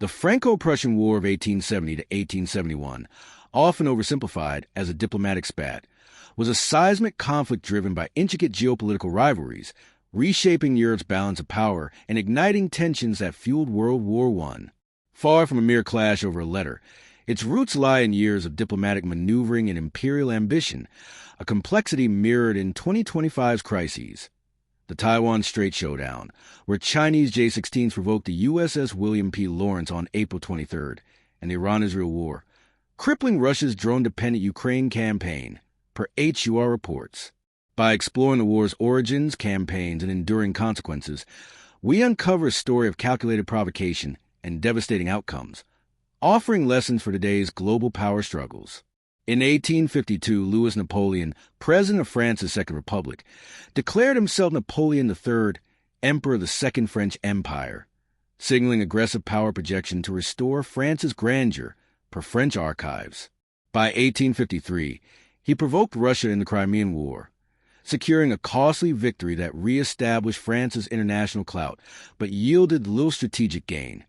The Franco-Prussian War of 1870 to 1871, often oversimplified as a diplomatic spat, was a seismic conflict driven by intricate geopolitical rivalries, reshaping Europe's balance of power and igniting tensions that fueled World War I. Far from a mere clash over a letter, its roots lie in years of diplomatic maneuvering and imperial ambition, a complexity mirrored in 2025's crises. The Taiwan Strait showdown, where Chinese J-16s provoked the USS William P. Lawrence on April 23rd, and the Iran-Israel War, crippling Russia's drone-dependent Ukraine campaign, per HUR reports. By exploring the war's origins, campaigns, and enduring consequences, we uncover a story of calculated provocation and devastating outcomes, offering lessons for today's global power struggles. In 1852, Louis Napoleon, president of France's Second Republic, declared himself Napoleon III, emperor of the Second French Empire, signaling aggressive power projection to restore France's grandeur per French archives. By 1853, he provoked Russia in the Crimean War, securing a costly victory that re-established France's international clout, but yielded little strategic gain,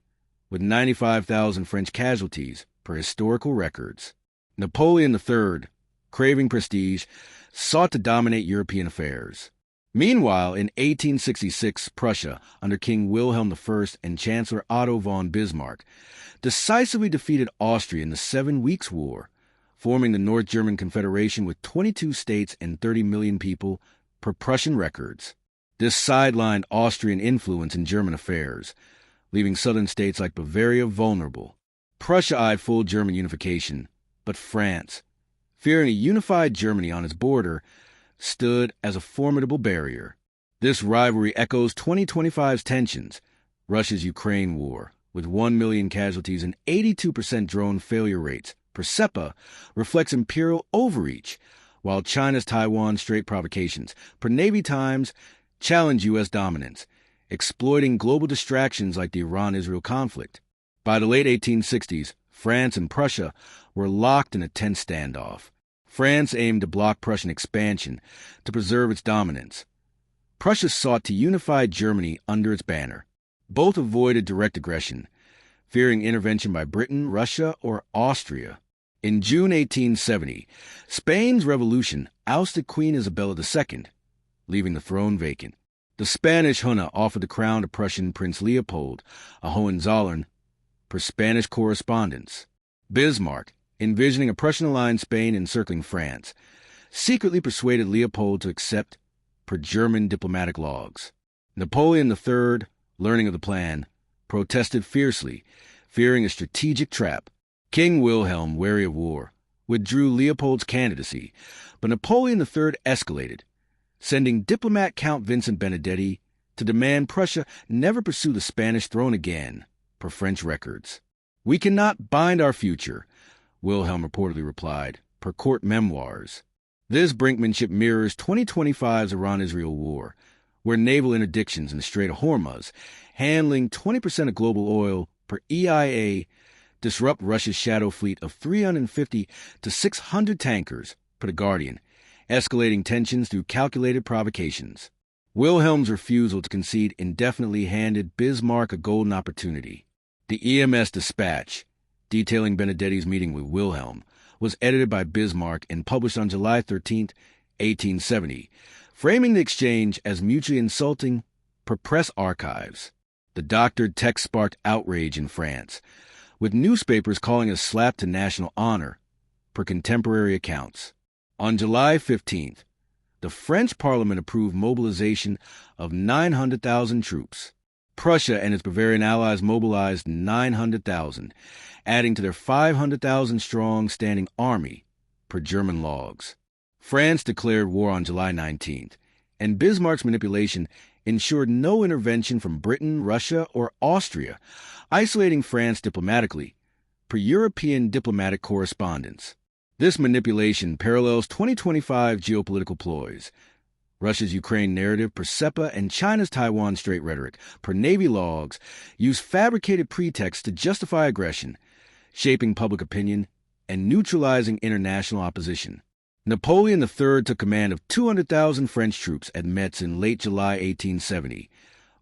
with 95,000 French casualties per historical records. Napoleon III, craving prestige, sought to dominate European affairs. Meanwhile, in 1866, Prussia, under King Wilhelm I and Chancellor Otto von Bismarck, decisively defeated Austria in the 7 Weeks' War, forming the North German Confederation with 22 states and 30 million people per Prussian records. This sidelined Austrian influence in German affairs, leaving southern states like Bavaria vulnerable. Prussia eyed full German unification, but France, fearing a unified Germany on its border, stood as a formidable barrier. This rivalry echoes 2025's tensions, Russia's Ukraine war, with 1 million casualties and 82% drone failure rates per CEPA, reflects imperial overreach, while China's Taiwan Strait provocations, per Navy Times, challenge U.S. dominance, exploiting global distractions like the Iran-Israel conflict. By the late 1860s, France and Prussia were locked in a tense standoff. France aimed to block Prussian expansion to preserve its dominance. Prussia sought to unify Germany under its banner. Both avoided direct aggression, fearing intervention by Britain, Russia, or Austria. In June 1870, Spain's revolution ousted Queen Isabella II, leaving the throne vacant. The Spanish Junta offered the crown to Prussian Prince Leopold, a Hohenzollern, per Spanish correspondence. Bismarck, envisioning a Prussian-aligned Spain encircling France, secretly persuaded Leopold to accept per German diplomatic logs. Napoleon III, learning of the plan, protested fiercely, fearing a strategic trap. King Wilhelm, wary of war, withdrew Leopold's candidacy, but Napoleon III escalated, sending diplomat Count Vincent Benedetti to demand Prussia never pursue the Spanish throne again, per French records. "We cannot bind our future," Wilhelm reportedly replied, per court memoirs. This brinkmanship mirrors 2025's Iran-Israel war, where naval interdictions in the Strait of Hormuz, handling 20% of global oil per EIA, disrupt Russia's shadow fleet of 350 to 600 tankers, per The Guardian, escalating tensions through calculated provocations. Wilhelm's refusal to concede indefinitely handed Bismarck a golden opportunity. The Ems Dispatch, detailing Benedetti's meeting with Wilhelm, was edited by Bismarck and published on July 13, 1870, framing the exchange as mutually insulting per press archives. The doctored text sparked outrage in France, with newspapers calling it a slap to national honor, per contemporary accounts. On July 15th, the French Parliament approved mobilization of 900,000 troops. Prussia and its Bavarian allies mobilized 900,000, adding to their 500,000-strong standing army, per German logs. France declared war on July 19th, and Bismarck's manipulation ensured no intervention from Britain, Russia, or Austria, isolating France diplomatically, per European diplomatic correspondence. This manipulation parallels 2025 geopolitical ploys, Russia's Ukraine narrative per CEPA and China's Taiwan Strait rhetoric per Navy logs use fabricated pretexts to justify aggression, shaping public opinion and neutralizing international opposition. Napoleon III took command of 200,000 French troops at Metz in late July 1870,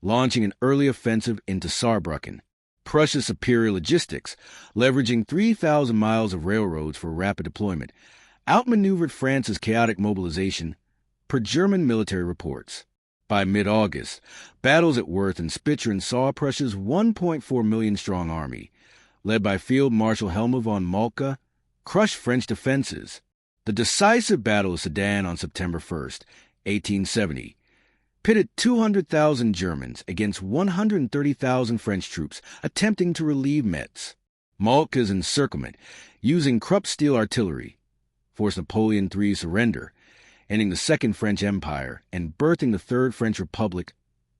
launching an early offensive into Saarbrücken. Prussia's superior logistics, leveraging 3,000 miles of railroads for rapid deployment, outmaneuvered France's chaotic mobilization, per German military reports. By mid-August, battles at Worth and Spitzeren saw Prussia's 1.4 million-strong army, led by Field Marshal Helmuth von Moltke, crush French defenses. The decisive Battle of Sedan on September 1st, 1870, pitted 200,000 Germans against 130,000 French troops attempting to relieve Metz. Moltke's encirclement, using Krupp steel artillery, forced Napoleon III's surrender, ending the Second French Empire and birthing the Third French Republic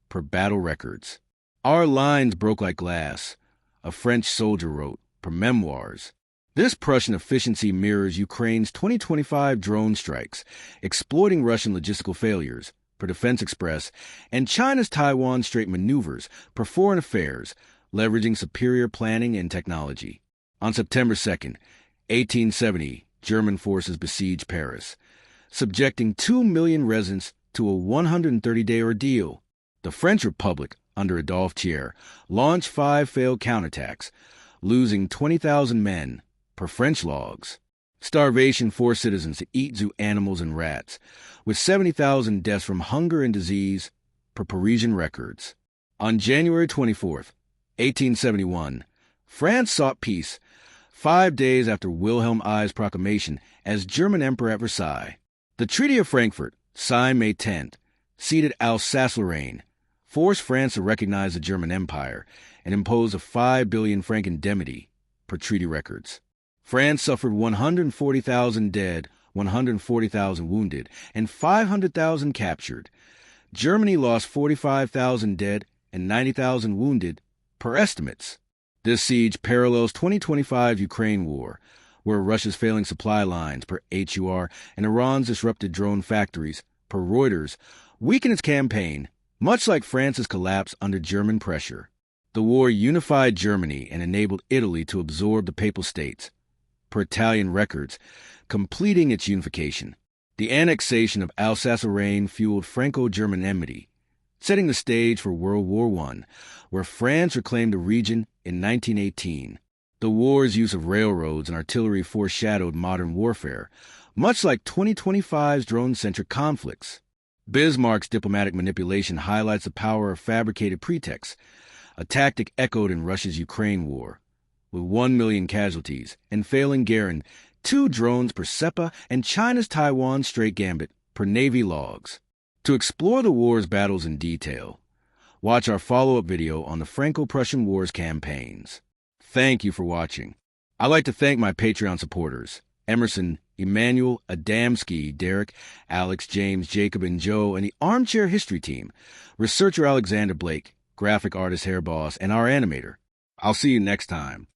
per battle records. "Our lines broke like glass," a French soldier wrote, per memoirs. This Prussian efficiency mirrors Ukraine's 2025 drone strikes, exploiting Russian logistical failures, per Defense Express, and China's Taiwan Strait maneuvers, per Foreign Affairs, leveraging superior planning and technology. On September 2nd, 1870, German forces besieged Paris, subjecting 2 million residents to a 130-day ordeal. The French Republic, under Adolphe Thiers, launched 5 failed counterattacks, losing 20,000 men, per French logs. Starvation forced citizens to eat zoo animals and rats, with 70,000 deaths from hunger and disease, per Parisian records. On January 24th, 1871, France sought peace, 5 days after Wilhelm I's proclamation as German Emperor at Versailles. The Treaty of Frankfurt, signed May 10th, ceded Alsace-Lorraine, forced France to recognize the German Empire, and impose a 5 billion franc indemnity, per treaty records. France suffered 140,000 dead, 140,000 wounded, and 500,000 captured. Germany lost 45,000 dead and 90,000 wounded, per estimates. This siege parallels 2025's Ukraine war, where Russia's failing supply lines, per HUR, and Iran's disrupted drone factories, per Reuters, weakened its campaign, much like France's collapse under German pressure. The war unified Germany and enabled Italy to absorb the Papal States, per Italian records, completing its unification. The annexation of Alsace-Lorraine fueled Franco-German enmity, setting the stage for World War I, where France reclaimed the region in 1918. The war's use of railroads and artillery foreshadowed modern warfare, much like 2025's drone-centric conflicts. Bismarck's diplomatic manipulation highlights the power of fabricated pretexts, a tactic echoed in Russia's Ukraine war, with 1 million casualties and failing Garen, 2 drones per SEPA, and China's Taiwan Strait gambit, per Navy logs. To explore the war's battles in detail, watch our follow-up video on the Franco-Prussian War's campaigns. Thank you for watching. I'd like to thank my Patreon supporters, Emerson, Emmanuel, Adamski, Derek, Alex, James, Jacob, and Joe, and the Armchair History team, researcher Alexander Blake, graphic artist Hair Boss, and our animator. I'll see you next time.